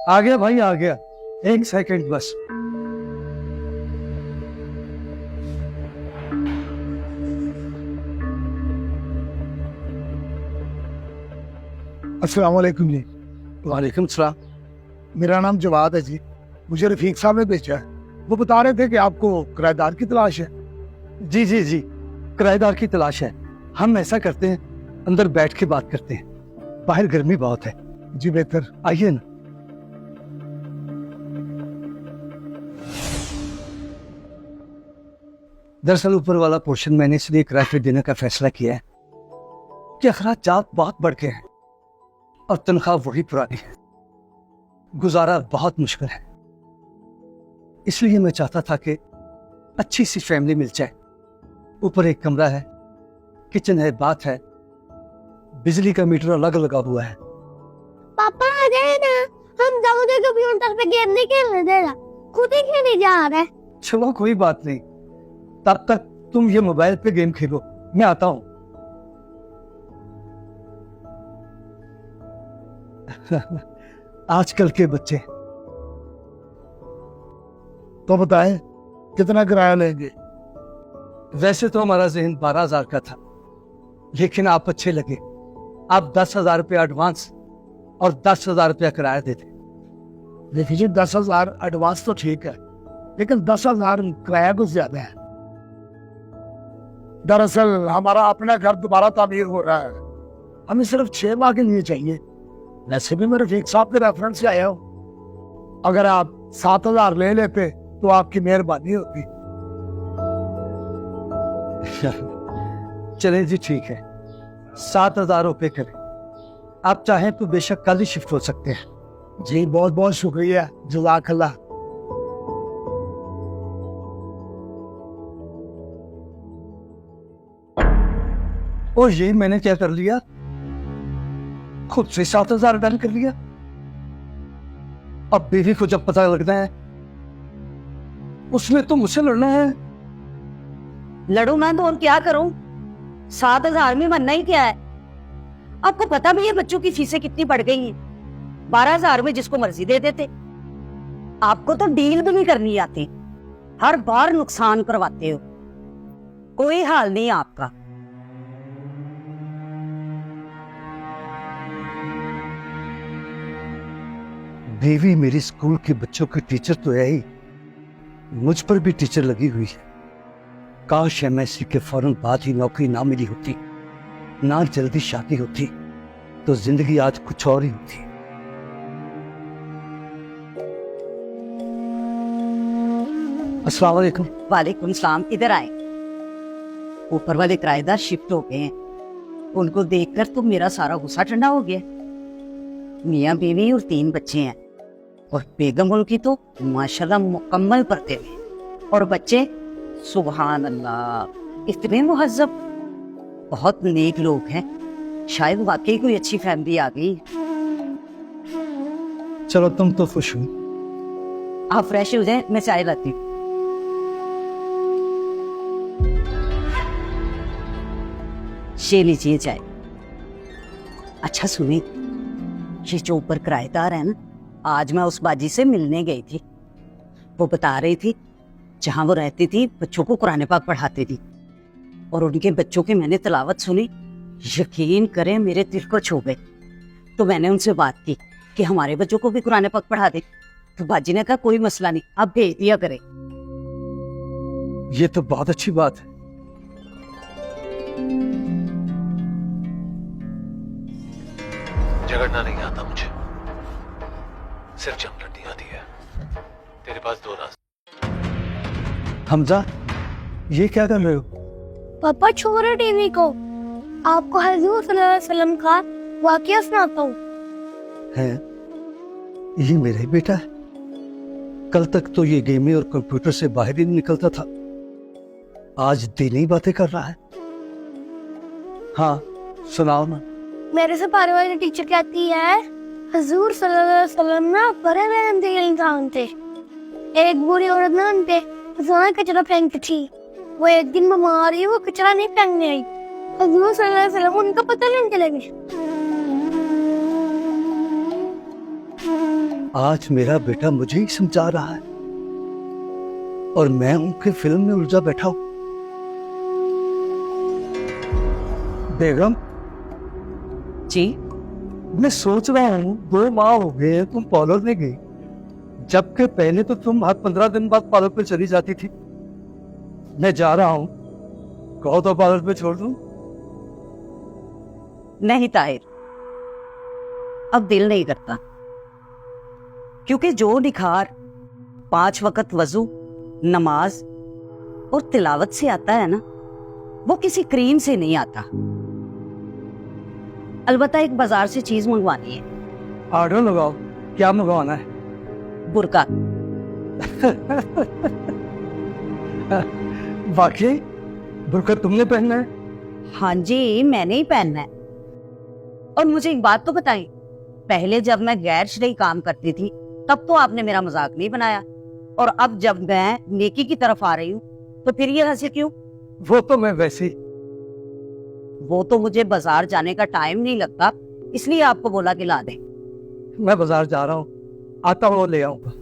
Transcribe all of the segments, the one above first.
आ गया भाई आ गया, एक सेकंड बस। अस्सलाम वालेकुम जी। वालेकुम सलाम। मेरा नाम जवाद है जी। मुझे रफीक साहब ने भेजा है। वो बता रहे थे कि आपको किराएदार की तलाश है। जी जी जी, किराएदार की तलाश है। हम ऐसा करते हैं, अंदर बैठ के बात करते हैं, बाहर गर्मी बहुत है। जी बेहतर। आइए ना। दरअसल ऊपर वाला पोर्शन मैंने इसलिए किराए पे देने का फैसला किया है कि अखराजात बहुत बढ़ गए हैं और तनख्वाह वही पुरानी है। गुजारा बहुत मुश्किल है। इसलिए मैं चाहता था कि अच्छी सी फैमिली मिल जाए। ऊपर एक कमरा है, किचन है, बाथ है, बिजली का मीटर अलग लगा हुआ है। पापा आ जाए ना, हम जाओगे कंप्यूटर पे गेम नहीं खेलने देगा, खुद ही खेले जा रहा है। चलो कोई बात नहीं, तब तक तुम ये मोबाइल पे गेम खेलो, मैं आता हूं। आजकल के बच्चे। तो बताएं कितना किराया लेंगे? वैसे तो हमारा जहन 12,000 का था, लेकिन आप अच्छे लगे। आप 10,000 रुपया एडवांस और 10,000 रुपया किराया देते। देखिए जी, 10,000 एडवांस तो ठीक है, लेकिन 10,000 किराया कुछ ज्यादा है। दरअसल हमारा अपना घर दोबारा तामीर हो रहा है, हमें सिर्फ 6 माह के लिए चाहिए। वैसे भी मैं रफीक साहब के रेफरेंस से आया हूँ। अगर आप 7,000 ले लेते तो आपकी मेहरबानी होती। चले जी ठीक है, 7,000 रुपये करें। आप चाहें तो बेशक कल ही शिफ्ट हो सकते हैं। जी बहुत बहुत शुक्रिया, जज़ाकल्लाह। और ये मैंने क्या कर लिया, खुद से 7,000 डन कर लिया। अब बीवी को जब पता लगता है, उसने तो मुझसे लड़ना है। लड़ू मैं तो और क्या करूं? 7,000 में बनना ही क्या है? आपको पता भी है बच्चों की फीसें कितनी बढ़ गई हैं। 12,000 में जिसको मर्जी दे देते। आपको तो डील भी नहीं करनी आती, हर बार नुकसान करवाते हो। कोई हाल नहीं आपका। बीवी मेरी स्कूल के बच्चों की टीचर तो है ही, मुझ पर भी टीचर लगी हुई है। काश एमएससी के फौरन बाद ही नौकरी ना मिली होती, ना जल्दी शादी होती, तो जिंदगी आज कुछ और ही होती। अस्सलाम वालेकुम। वालेकुम सलाम। इधर आए। ऊपर वाले किराएदार शिफ्ट हो गए हैं। उनको देखकर तो मेरा सारा गुस्सा ठंडा हो गया। मियाँ बीवी और 3 बच्चे हैं, और बेगम उनकी तो माशाल्लाह मुकम्मल पर्दे में, और बच्चे सुभान अल्लाह इतने मुहज्जब, बहुत नेक लोग हैं। शायद वाकई कोई अच्छी फैमिली आ गई। चलो तुम तो खुश हो। आप फ्रेश हो जाए, मैं चाय लाती हूँ। ये लीजिए चाय। अच्छा सुनिए, ये जो ऊपर किराएदार है ना, आज मैं उस बाजी से मिलने गई थी। वो बता रही थी जहां वो रहती थी बच्चों को कुरान पाक पढ़ाती थी, और उनके बच्चों की मैंने तिलावत सुनी, यकीन करें मेरे दिल को छू गई। तो मैंने उनसे बात की कि हमारे बच्चों को भी कुरान पाक पढ़ा दे। तो बाजी ने कहा कोई मसला नहीं, आप भेज दिया करें। ये तो बहुत अच्छी बात है। झगड़ना नहीं आता मुझे, सिर्फ जंग लड़नी आती है। तेरे पास 2 रास्ते। हमजा, ये क्या कर रहे हो? पापा छोड़ो टीवी को, आपको हजूर सल्लल्लाहु अलैहि वसल्लम का वाकया सुनाता हूँ। है, ये मेरा ही बेटा है। कल तक तो ये गेमें और कंप्यूटर से बाहर ही नहीं निकलता था, आज दीनी बातें कर रहा है। हाँ सुनाओ ना। मेरे से पारे वाली टीचर कहती है हजूर सल्लल्लाहु अलैहि वसल्लम ना बड़े मेहनती इंसान थे। एक बुरी औरत ना उन पे रोजाना कचरा फेंकती थी। वो एक दिन बीमार हुई, वो कचरा नहीं फेंकने आई। हजूर सल्लल्लाहु अलैहि वसल्लम उनका पता नहीं चलेगा। आज मेरा बेटा मुझे ही समझा रहा है और मैं उनके फिल्म में उलझा बैठा हूं। बेगम, जी मैं सोच रहा हूं 2 माह हो गए तुम पार्लर में गई, जबकि पहले तो तुम हर 15 दिन बाद पार्लर पे चली जाती थी। मैं जा रहा हूं, कहो तो पार्लर पे छोड़ दूं? नहीं ताहिर, अब दिल नहीं करता, क्योंकि जो निखार 5 वक्त वजू, नमाज और तिलावत से आता है ना, वो किसी क्रीम से नहीं आता। अलबत्ता एक बाजार से चीज मंगवानी है। ऑर्डर लगाओ, क्या मंगवाना है? बुर्का। वाकई बुर्का तुमने पहनना है? हाँ जी, मैंने ही पहनना है। और मुझे एक बात तो बताएं, पहले जब मैं गैर शरई काम करती थी तब तो आपने मेरा मजाक नहीं बनाया, और अब जब मैं नेकी की तरफ आ रही हूँ तो फिर ये हंसे क्यों? वो तो मैं वैसे ही। वो तो मुझे बाजार जाने का टाइम नहीं लगता, इसलिए आपको बोला कि ला दे। मैं बाजार जा रहा हूँ, आता हूँ ले आऊंगा।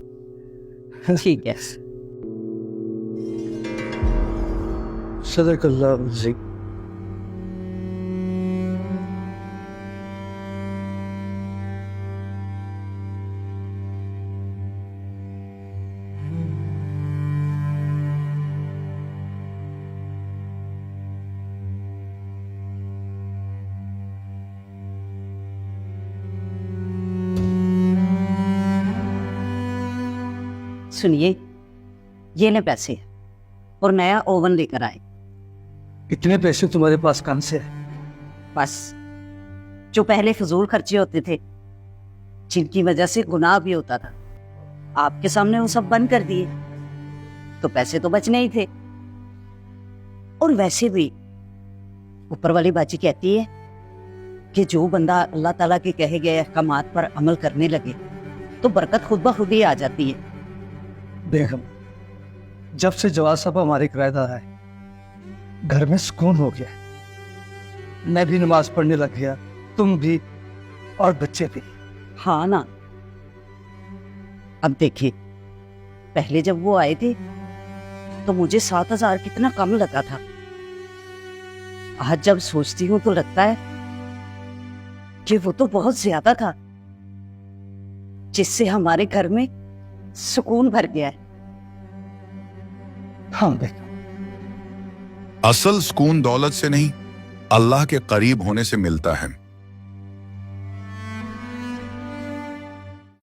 ठीक है। सदकल्लाह जी। सुनिए, ये ले पैसे और नया ओवन लेकर आए। इतने पैसे तुम्हारे पास कहाँ से है? बस जो पहले फजूल खर्चे होते थे, जिनकी वजह से गुनाह भी होता था, आपके सामने वो सब बंद कर दिए, तो पैसे तो बचने ही थे। और वैसे भी ऊपर वाली बाजी कहती है कि जो बंदा अल्लाह ताला के कहे गए अहकामात पर अमल करने लगे तो बरकत खुद ब खुद ही आ जाती है। बेगम, जब से जवाब साहब हमारे किराएदार आए, घर में सुकून हो गया। मैं भी नमाज पढ़ने लग गया, तुम भी और बच्चे भी। हाँ ना। अब देखिए, पहले जब वो आए थे तो मुझे 7,000 कितना कम लगा था। आज जब सोचती हूँ तो लगता है कि वो तो बहुत ज्यादा था, जिससे हमारे घर में सुकून भर गया है। हाँ बेगम, असल सुकून दौलत से नहीं, अल्लाह के करीब होने से मिलता है।